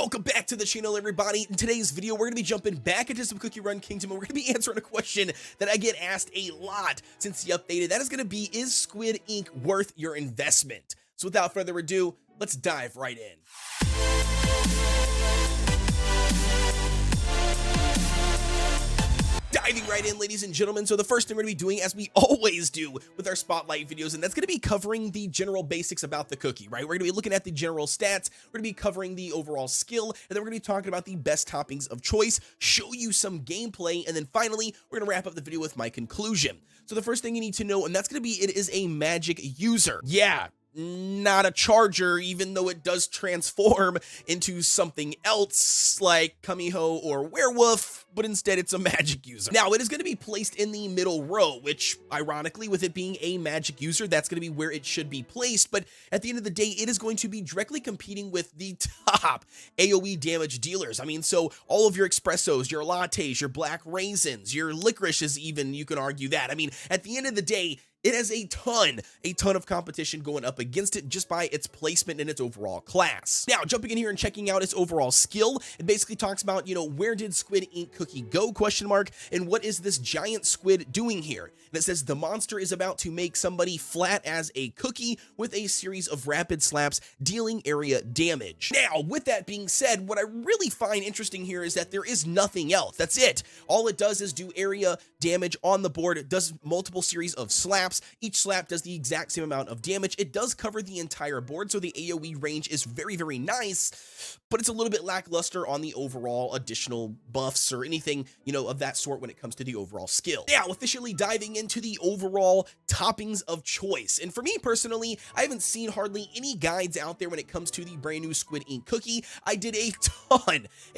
Welcome back to the channel, everybody. In today's video, we're going to be jumping back into some Cookie Run Kingdom, and we're going to be answering a question that I get asked a lot since the updated. That is going to be, is Squid Ink worth your investment? So without further ado, let's dive right in. Diving right in, ladies and gentlemen. So the first thing we're going to be doing, as we always do with our spotlight videos, and that's going to be covering the general basics about the cookie, right? We're going to be looking at the general stats, we're going to be covering the overall skill, and then we're going to be talking about the best toppings of choice, show you some gameplay, and then finally, we're going to wrap up the video with my conclusion. So the first thing you need to know, and that's going to be, it is a magic user. Yeah, not a charger, even though it does transform into something else like Kamiho or Werewolf, but instead it's a magic user. Now, it is going to be placed in the middle row, which ironically, with it being a magic user, that's going to be where it should be placed. But at the end of the day, it is going to be directly competing with the top AoE damage dealers. I mean, so all of your espressos, your lattes, your black raisins, your licorices even, you can argue that. I mean, at the end of the day, it has a ton of competition going up against it just by its placement and its overall class. Now, jumping in here and checking out its overall skill, it basically talks about, where did Squid Ink Cookie go, ? And what is this giant squid doing here? And it says the monster is about to make somebody flat as a cookie with a series of rapid slaps dealing area damage. Now, with that being said, what I really find interesting here is that there is nothing else. That's it. All it does is do area damage on the board. It does multiple series of slaps. Each slap does the exact same amount of damage. It does cover the entire board, so the AoE range is very, very nice, but it's a little bit lackluster on the overall additional buffs or anything, of that sort when it comes to the overall skill. Now, officially diving into the overall toppings of choice. And for me personally, I haven't seen hardly any guides out there when it comes to the brand new Squid Ink Cookie. I did a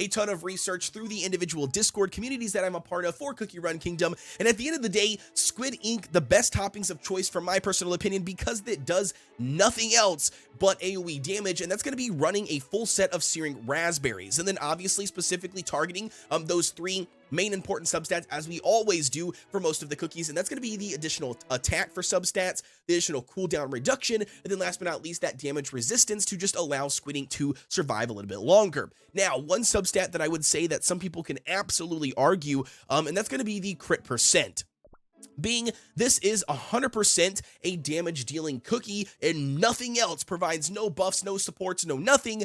ton of research through the individual Discord communities that I'm a part of for Cookie Run Kingdom. And at the end of the day, Squid Ink, the best toppings of choice from my personal opinion, because it does nothing else but AoE damage, and that's going to be running a full set of searing raspberries, and then obviously specifically targeting those three main important substats, as we always do for most of the cookies, and that's going to be the additional attack for substats, the additional cooldown reduction, and then last but not least, that damage resistance to just allow Squid Ink to survive a little bit longer. Now, one substat that I would say that some people can absolutely argue, and that's going to be the crit percent. Being this is 100% a damage dealing cookie and nothing else, provides no buffs, no supports, no nothing.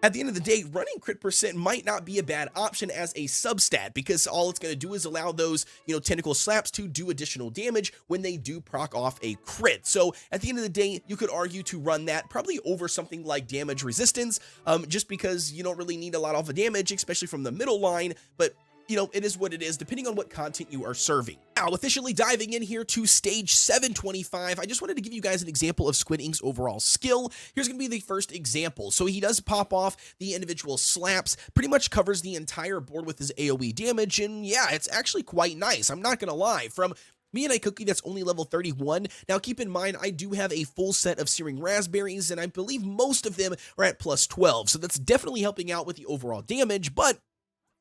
At the end of the day, running crit percent might not be a bad option as a substat, because all it's going to do is allow those, tentacle slaps to do additional damage when they do proc off a crit. So at the end of the day, you could argue to run that probably over something like damage resistance, just because you don't really need a lot of damage, especially from the middle line, but it is what it is, depending on what content you are serving. Now, officially diving in here to stage 725, I just wanted to give you guys an example of Squid Ink's overall skill. Here's going to be the first example. So he does pop off the individual slaps, pretty much covers the entire board with his AoE damage, and yeah, it's actually quite nice. I'm not going to lie. From me and a cookie that's only level 31. Now, keep in mind, I do have a full set of searing raspberries, and I believe most of them are at plus 12, so that's definitely helping out with the overall damage, but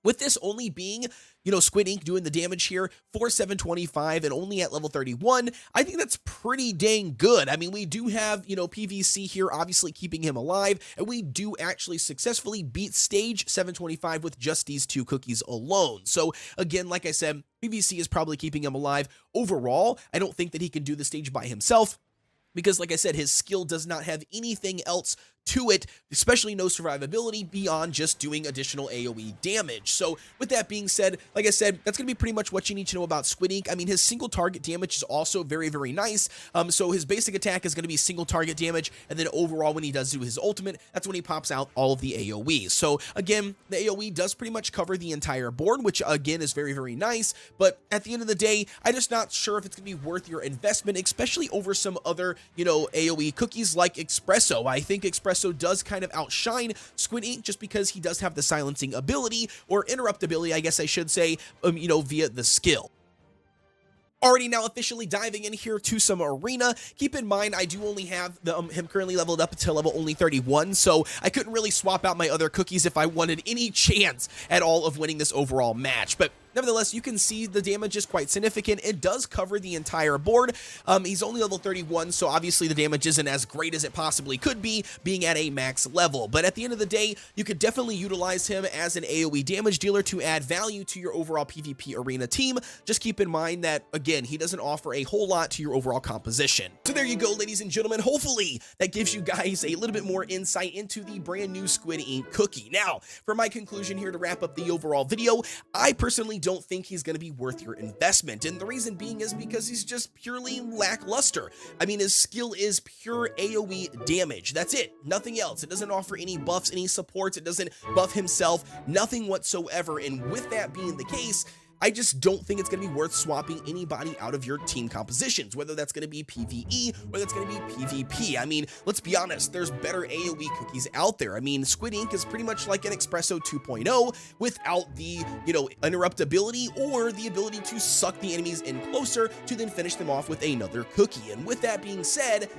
with this only being, Squid Ink doing the damage here for 725 and only at level 31, I think that's pretty dang good. I mean, we do have, PVC here obviously keeping him alive, and we do actually successfully beat stage 725 with just these two cookies alone. So again, like I said, PVC is probably keeping him alive. Overall, I don't think that he can do the stage by himself, because like I said, his skill does not have anything else to it, especially no survivability beyond just doing additional AoE damage. So with that being said, like I said, that's going to be pretty much what you need to know about Squid Ink. I mean, his single target damage is also very, very nice. So his basic attack is going to be single target damage, and then overall when he does do his ultimate, that's when he pops out all of the AoE. So again, the AoE does pretty much cover the entire board, which again is very, very nice. But at the end of the day, I'm just not sure if it's going to be worth your investment, especially over some other, AoE cookies like Espresso. I think Espresso does kind of outshine Squid Ink just because he does have the silencing ability, or interruptibility, I guess I should say, via the skill. Already now officially diving in here to some arena. Keep in mind, I do only have him currently leveled up until level only 31, so I couldn't really swap out my other cookies if I wanted any chance at all of winning this overall match. But Nevertheless, you can see the damage is quite significant. It does cover the entire board. He's only level 31, so obviously the damage isn't as great as it possibly could be, being at a max level. But at the end of the day, you could definitely utilize him as an AoE damage dealer to add value to your overall PvP arena team. Just keep in mind that, again, he doesn't offer a whole lot to your overall composition. So there you go, ladies and gentlemen. Hopefully that gives you guys a little bit more insight into the brand new Squid Ink Cookie. Now, for my conclusion here to wrap up the overall video, I personally don't think he's going to be worth your investment. And the reason being is because he's just purely lackluster. I mean, his skill is pure AoE damage. That's it. Nothing else. It doesn't offer any buffs, any supports. It doesn't buff himself, nothing whatsoever. And with that being the case, I just don't think it's going to be worth swapping anybody out of your team compositions, whether that's going to be PvE, whether it's going to be PvP. I mean, let's be honest, there's better AoE cookies out there. I mean, Squid Ink is pretty much like an Espresso 2.0 without the, interruptibility or the ability to suck the enemies in closer to then finish them off with another cookie. And with that being said,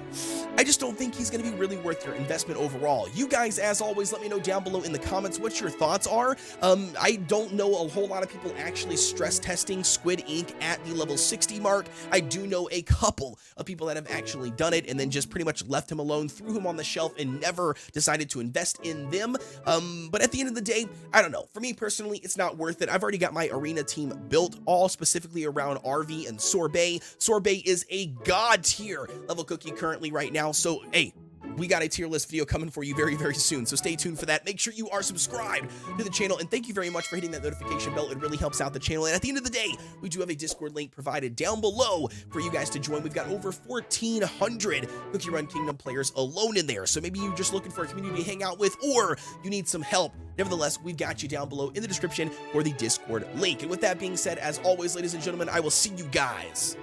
I just don't think he's going to be really worth your investment overall. You guys, as always, let me know down below in the comments what your thoughts are. I don't know a whole lot of people actually stress testing Squid Ink at the level 60 mark. I do know a couple of people that have actually done it and then just pretty much left him alone, threw him on the shelf, and never decided to invest in them. But at the end of the day, I don't know. For me personally, it's not worth it. I've already got my arena team built, all specifically around RV and Sorbet. Sorbet is a god tier level cookie currently right now. So, hey, we got a tier list video coming for you very, very soon, so stay tuned for that. Make sure you are subscribed to the channel, and thank you very much for hitting that notification bell. It really helps out the channel. And at the end of the day, we do have a Discord link provided down below for you guys to join. We've got over 1,400 Cookie Run Kingdom players alone in there, so maybe you're just looking for a community to hang out with, or you need some help. Nevertheless, we've got you down below in the description for the Discord link. And with that being said, as always, ladies and gentlemen, I will see you guys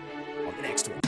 on the next one.